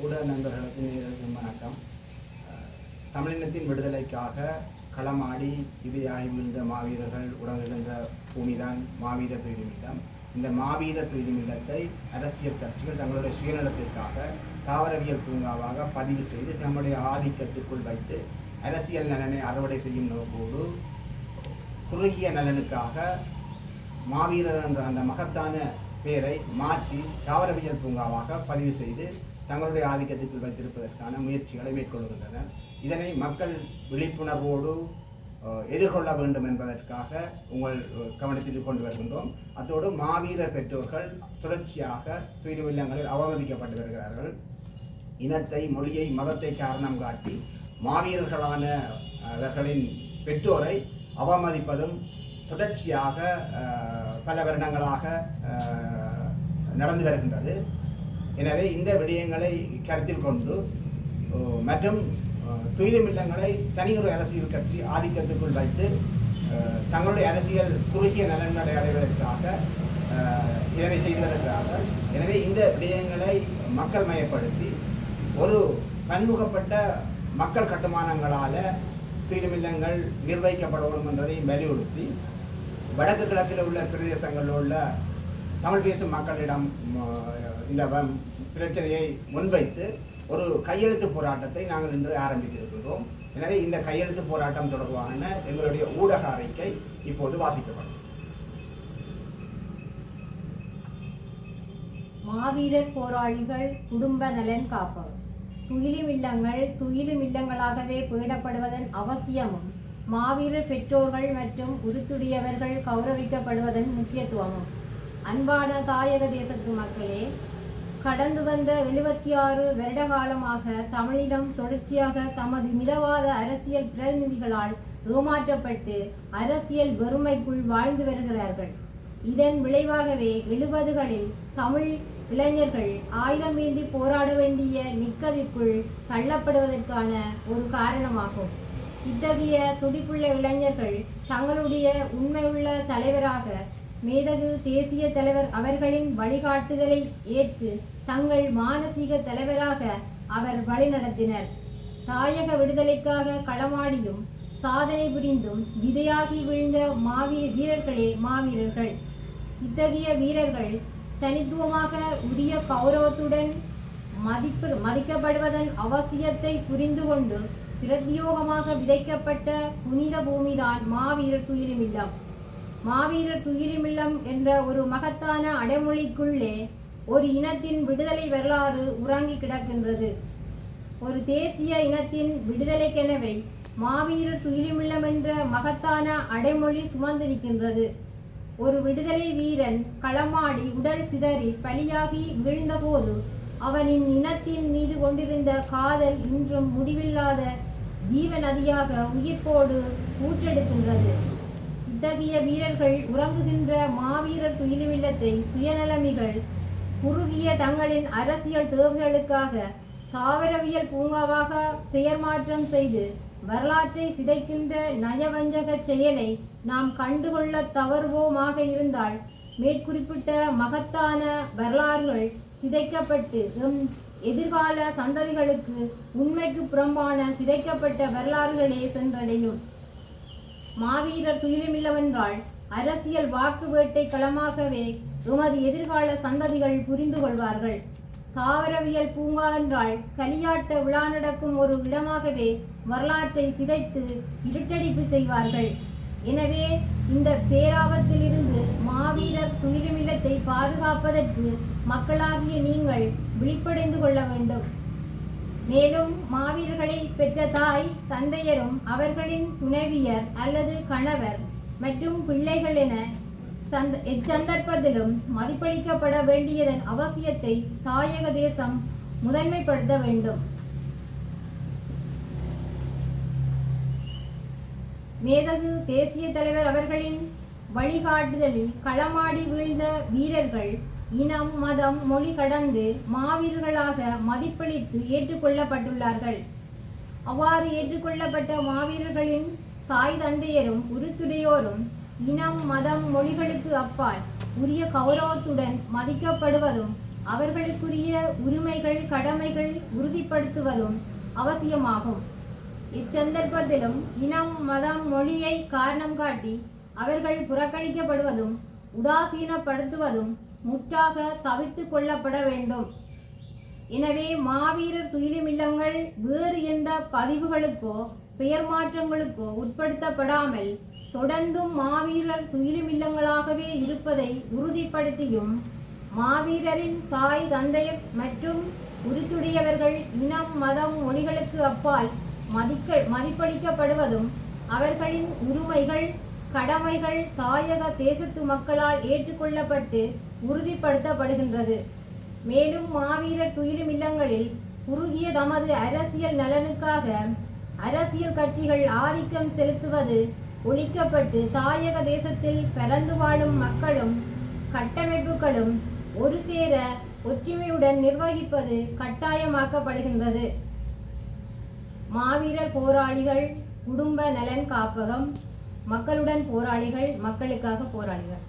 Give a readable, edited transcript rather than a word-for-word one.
ஊடக நண்பர்களுக்கு நேரடியாக வணக்கம். தமிழினத்தின் விடுதலைக்காக களமாடி இவையாகி விழுந்த மாவீரர்கள் உறங்குகின்ற பூமிதான் மாவீர துயிலுமில்லம். இந்த மாவீர துயிலுமில்லத்தை அரசியல் கட்சிகள் தங்களுடைய சுயநலத்திற்காக தாவரவியல் பூங்காவாக பதிவு செய்து தம்முடைய ஆதிக்கத்திற்குள் வைத்து அரசியல் நலனை அறுவடை செய்யும் நோக்கோடு குறுகிய நலனுக்காக மாவீரர் என்ற அந்த மகத்தான பெயரை மாற்றி தாவரவியல் பூங்காவாக பதிவு செய்து தங்களுடைய ஆதிக்கத்திற்குள் வைத்திருப்பதற்கான முயற்சிகளை மேற்கொள்கின்றனர். இதனை மக்கள் விழிப்புணர்வோடு எதிர்கொள்ள வேண்டும் என்பதற்காக உங்கள் கவனத்தில் கொண்டு வருகின்றோம். அத்தோடு மாவீரர் பெற்றோர்கள் தொடர்ச்சியாக துயிலுமில்லங்களில் அவமதிக்கப்பட்டு வருகிறார்கள். இனத்தை, மொழியை, மதத்தை காரணம் காட்டி மாவீரர்களான அவர்களின் பெற்றோரை அவமதிப்பதும் தொடர்ச்சியாக பல வருடங்களாக நடந்து வருகின்றது. எனவே இந்த விடயங்களை கருத்தில் கொண்டு மற்றும் துயிலுமில்லங்களை தனியொரு அரசியல் கட்சி ஆதிக்கத்துக்குள் வைத்து தங்களுடைய அரசியல் குறுகிய நலன்களை அடைவதற்காக இதனை செய்து வருகிறார்கள். எனவே இந்த விடயங்களை மக்கள் மயப்படுத்தி ஒரு பன்முகப்பட்ட மக்கள் கட்டுமானங்களால் துயிலுமில்லங்கள் நிர்வகிக்கப்படணும் என்பதையும் வலியுறுத்தி வடக்கு கிழக்கில் உள்ள பிரதேசங்களில் உள்ள தமிழ் பேசும் மக்களிடம் இந்த பிரச்சனையை முன்வைத்து ஒரு கையெழுத்து போராட்டத்தை நாங்கள் இன்று ஆரம்பித்திருக்கிறோம். எனவே இந்த கையெழுத்து போராட்டம் தொடர்பான எங்களுடைய ஊடக அறிக்கை இப்போது வாசிக்கப்படும். மாவீரர் போராளிகள் குடும்ப நலன் காப்பவர். துயிலுமில்லங்கள் துயிலுமில்லங்களாகவே பேணப்படுவதன் அவசியமும் மாவீரர் பெற்றோர்கள் மற்றும் உறுத்துடையவர்கள் கௌரவிக்கப்படுவதன் முக்கியத்துவமும். அன்பான தாயக தேசத்து மக்களே, கடந்து வந்த 76 வருட காலமாக தமிழினம் தொடர்ச்சியாக தமது மிதவாத அரசியல் பிரதிநிதிகளால் ஏமாற்றப்பட்டு அரசியல் வெறுமைக்குள் வாழ்ந்து வருகிறார்கள். இதன் விளைவாகவே 70களில் தமிழ் இளைஞர்கள் ஆயுதமேந்தி போராட வேண்டிய நிக்கதிற்குள் தள்ளப்படுவதற்கான ஒரு காரணமாகும். இத்தகைய துடிப்புள்ள இளைஞர்கள் தங்களுடைய உண்மையுள்ள தலைவராக மேதகு தேசிய தலைவர் அவர்களின் வழிகாட்டுதலை ஏற்று தங்கள் மானசீக தலைவராக அவர் வழிநடத்தினர். தாயக விடுதலைக்காக களமாடியும் சாதனை புரிந்தும் விதையாகி விழுந்த வீரர்களே மாவீரர்கள். இத்தகைய வீரர்கள் தனித்துவமாக உரிய கௌரவத்துடன் மதிக்கப்படுவதன் அவசியத்தை புரிந்து கொண்டு பிரத்யோகமாக விதைக்கப்பட்ட புனித பூமிதான் மாவீரர் துயிலுமில்லம். மாவீரர் துயிலுமில்லம் என்ற ஒரு மகத்தான அடைமொழிக்குள்ளே ஒரு இனத்தின் விடுதலை வரலாறு உறங்கி கிடக்கின்றது. ஒரு தேசிய இனத்தின் விடுதலைக்கெனவே மாவீரர் துயிலுமில்லம் என்ற மகத்தான அடைமொழி சுமந்திருக்கின்றது. ஒரு விடுதலை வீரன் களமாடி உடல் சிதறி பலியாகி வீழ்ந்தபோது அவனின் இனத்தின் மீது கொண்டிருந்த காதல் இன்றும் முடிவில்லாத ஜீவநதியாக உயிர்ப்போடு ஊற்றெடுக்கின்றது. இத்தகைய வீரர்கள் உறங்குகின்ற மாவீரர் துயிலுமில்லத்தை சுயநலமிகள் குறுகிய தங்களின் அரசியல் தேவைகளுக்காக தாவரவியல் பூங்காவாக பெயர் மாற்றம் செய்து வரலாற்றை சிதைக்கின்ற நயவஞ்சக செயலை நாம் கண்டுகொள்ள தவறுவோமாக இருந்தால் மேற்குறிப்பிட்ட மகத்தான வரலாறுகள் சிதைக்கப்பட்டு எதிர்கால சந்ததிகளுக்கு உண்மைக்கு புறம்பான சிதைக்கப்பட்ட வரலாறுகளே சென்றடையும். மாவீரர் துயிலுமில்லவென்றால் அரசியல் வாக்கு வேட்டை களமாகவே எமது எதிர்கால சந்ததிகள் புரிந்து கொள்வார்கள். தாவரவியல் பூங்கா என்றால் களியாட்ட விழா நடக்கும் ஒரு இடமாகவே வரலாற்றை சிதைத்து இருட்டடிப்பு செய்வார்கள். எனவே இந்த பேராபத்திலிருந்து மாவீரர் துயிலுமில்லத்தை பாதுகாப்பதற்கு மக்களாகிய நீங்கள் விழிப்படைந்து கொள்ள வேண்டும். மேலும் மாவீரர்களை பெற்ற தாய் தந்தையரும் அவர்களின் துணைவியர் அல்லது கணவர் மற்றும் பிள்ளைகள் என எச்சந்தர்ப்பத்திலும் மதிப்பளிக்கப்பட வேண்டியதன் அவசியத்தை தாயக தேசம் முதன்மைப்படுத்த வேண்டும். மேதகு தேசிய தலைவர் அவர்களின் வழிகாட்டுதலில் களமாடி வீழ்ந்த வீரர்கள் இனம், மதம், மொழி கடந்து மாவீரர்களாக மதிப்பளித்து ஏற்றுக்கொள்ளப்பட்டுள்ளார்கள். அவ்வாறு ஏற்றுக்கொள்ளப்பட்ட மாவீரர்களின் தாய் தந்தையரும் உறுத்துடையோரும் இனம், மதம், மொழிகளுக்கு அப்பால் உரிய கௌரவத்துடன் மதிக்கப்படுவதும் அவர்களுக்குரிய உரிமைகள் கடமைகள் உறுதிப்படுத்துவதும் அவசியமாகும். இச்சந்தர்ப்பத்திலும் இனம் மதம் மொழியை காரணம் காட்டி அவர்கள் புறக்கணிக்கப்படுவதும் உதாசீனப்படுத்துவதும் முற்றாக தவிர்த்து கொள்ளப்பட வேண்டும். எனவே மாவீரர் துயிலுமில்லங்கள் வேறு எந்த பதிவுகளுக்கோ பெயர் மாற்றங்களுக்கோ உட்படுத்தப்படாமல் தொடர்ந்தும் மாவீரர் துயிலுமில்லங்களாகவே இருப்பதை உறுதிப்படுத்தியும் மாவீரரின் தாய் தந்தையர் மற்றும் உரித்துடையவர்கள் இனம் மதம் மொழிகளுக்கு அப்பால் மதிப்பளிக்கப்படுவதும் அவர்களின் உரிமைகள் கடமைகள் தாயக தேசத்து மக்களால் ஏற்றுக்கொள்ளப்பட்டு உறுதிப்படுத்தப்படுகின்றது. மேலும் மாவீரர் துயிலுமில்லங்களில் குறுகிய தமது அரசியல் நலனுக்காக அரசியல் கட்சிகள் ஆதிக்கம் செலுத்துவது ஒழிக்கப்பட்டு தாயக தேசத்தில் பரந்து வாழும் மக்களும் கட்டமைப்புகளும் ஒரு சேர ஒற்றுமையுடன் நிர்வகிப்பது கட்டாயமாக்கப்படுகின்றது. மாவீரர் போராளிகள் குடும்ப நலன் காப்பகம், மக்களுடன் போராளிகள், மக்களுக்காக போராளிகள்.